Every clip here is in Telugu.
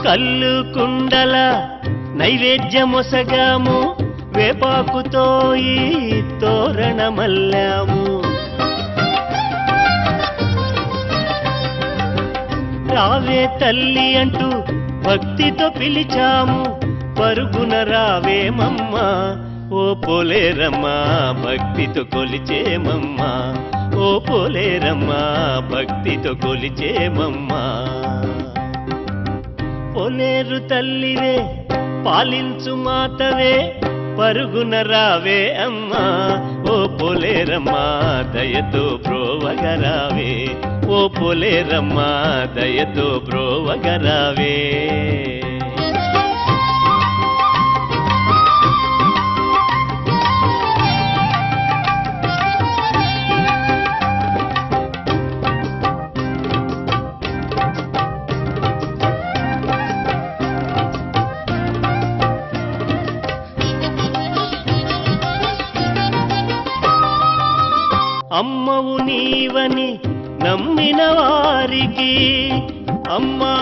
కల్లు కుండల నైవేద్యమొసగాము, వేపాకుతో ఈ తోరణమల్లాము. రావే తల్లి అంటూ భక్తితో పిలిచాము, పరుగున రావేమమ్మా ఓ పోలేరమ్మా, భక్తితో కొలిచేమమ్మా ఓ పోలేరమ్మా, భక్తితో కొలిచేమమ్మా. పోలేరు తల్లివే పాలించు మాతవే, పరుగున రావే అమ్మా ఓ పోలేరమ్మా, దయతో బ్రోవగరావే ఓ పోలేరమ్మా, దయతో బ్రోవగరావే. అమ్మవు నీవని నమ్మిన వారికి అమ్మా,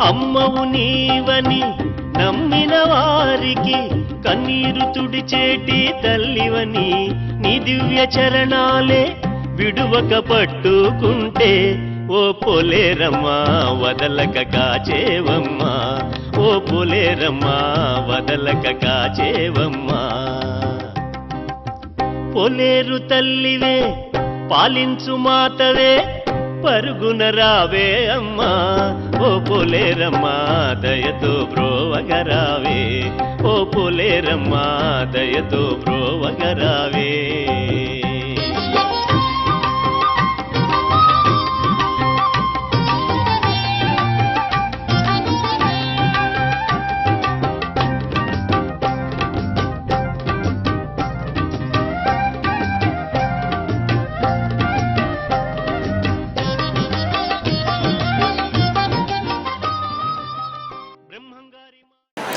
అమ్మవు నీవని నమ్మిన వారికి కన్నీరు తుడిచేటి తల్లివని, నీ దివ్య చరణాలే విడువక పట్టుకుంటే ఓ పోలేరమ్మా వదలక కాచేవమ్మా ఓ పోలేరమ్మా వదలక కాచేవమ్మా. పోలేరు తల్లివే పాలించు మాతవే, పరుగున రావే అమ్మా ఓ పోలేరమ్మా, దయతో బ్రోవగరావే ఓ పోలేరమ్మా, దయతో బ్రోవగరావే.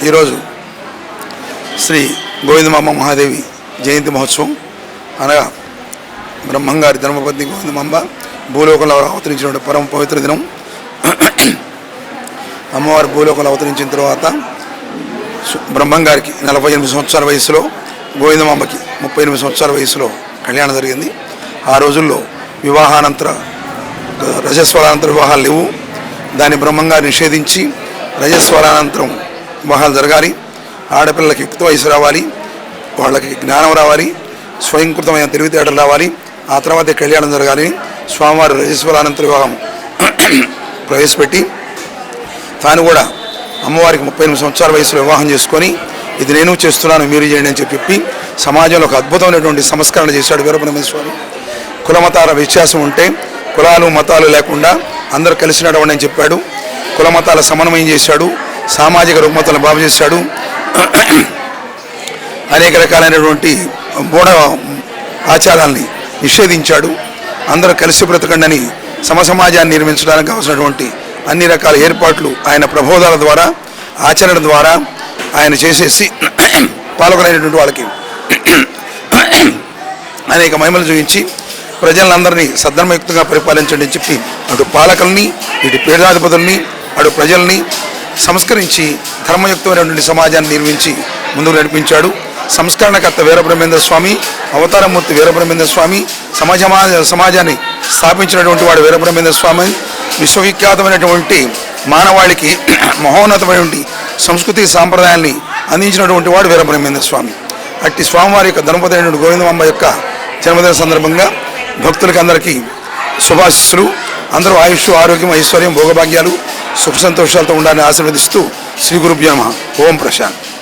ఈరోజు శ్రీ గోవిందమాంబ మహాదేవి జయంతి మహోత్సవం అనగా బ్రహ్మంగారి ధర్మపత్ని గోవిందమాంబ భూలోకంలో అవతరించిన పరమ పవిత్ర దినం. అమ్మవారు భూలోకంలో అవతరించిన తర్వాత బ్రహ్మంగారికి 48 సంవత్సరాల వయసులో, గోవిందమాంబకి 38 సంవత్సరాల వయసులో కళ్యాణం జరిగింది. ఆ రోజుల్లో వివాహానంతర రజస్వలానంతర వివాహాలు లేవు. దాన్ని బ్రహ్మంగారు నిషేధించి రజస్వలానంతరం వివాహాలు జరగాలి, ఆడపిల్లలకి యుక్త వయసు రావాలి, వాళ్ళకి జ్ఞానం రావాలి, స్వయంకృతమైన తెలివితేటలు రావాలి, ఆ తర్వాతే కళ్యాణం జరగాలి. స్వామివారు రజస్వలానంతర వివాహం ప్రవేశపెట్టి తాను కూడా అమ్మవారికి 38 సంవత్సరాల వయసులో వివాహం చేసుకొని, ఇది నేను చేస్తున్నాను మీరు చేయండి అని చెప్పి సమాజంలో ఒక అద్భుతమైనటువంటి సంస్కరణ చేశాడు వీరబ్రహ్మేంద్ర స్వామి. కులమతాల వ్యత్యాసం ఉంటే కులాలు మతాలు లేకుండా అందరూ కలిసి నడవండి అని చెప్పాడు. కులమతాల సమన్వయం చేశాడు, సామాజిక రుగ్మతలను బాగు చేశాడు, అనేక రకాలైనటువంటి మూఢ ఆచారాల్ని నిషేధించాడు. అందరూ కలిసి బ్రతకండి అని సమసమాజాన్ని నిర్మించడానికి అవసరమైనటువంటి అన్ని రకాల ఏర్పాట్లు ఆయన ప్రబోధాల ద్వారా ఆచరణ ద్వారా ఆయన చేసేసి పాలకులైనటువంటి వాళ్ళకి అనేక మహిమలు చూపించి ప్రజలందరినీ సద్ధర్మయుక్తంగా పరిపాలించండి అని చెప్పి అటు పాలకుల్ని ఇటు పీఠాధిపతుల్ని అటు ప్రజల్ని సంస్కరించి ధర్మయుక్తమైనటువంటి సమాజాన్ని నిర్మించి ముందుకు నడిపించాడు. సంస్కరణకర్త వీరబ్రహ్మేంద్ర స్వామి, అవతారమూర్తి వీరబ్రహ్మేంద్ర స్వామి, సమాజాన్ని స్థాపించినటువంటి వాడు వీరబ్రహ్మేంద్ర స్వామి. విశ్వవిఖ్యాతమైనటువంటి మానవాళికి మహోన్నతమైనటువంటి సంస్కృతి సాంప్రదాయాల్ని అందించినటువంటి వాడు వీరబ్రహ్మేంద్ర స్వామి. అట్టి స్వామివారి యొక్క ధర్మపతి అయినటువంటి గోవిందమాంబ యొక్క జన్మదిన సందర్భంగా భక్తులకి అందరికీ శుభాశిస్సులు. అందరూ ఆయుష్ ఆరోగ్యం ఐశ్వర్యం భోగభాగ్యాలు సుఖ సంతోషాలతో ఉండాలని ఆశీర్వదిస్తూ శ్రీ గురుభ్యో నమః. ఓం ప్రశాంత్.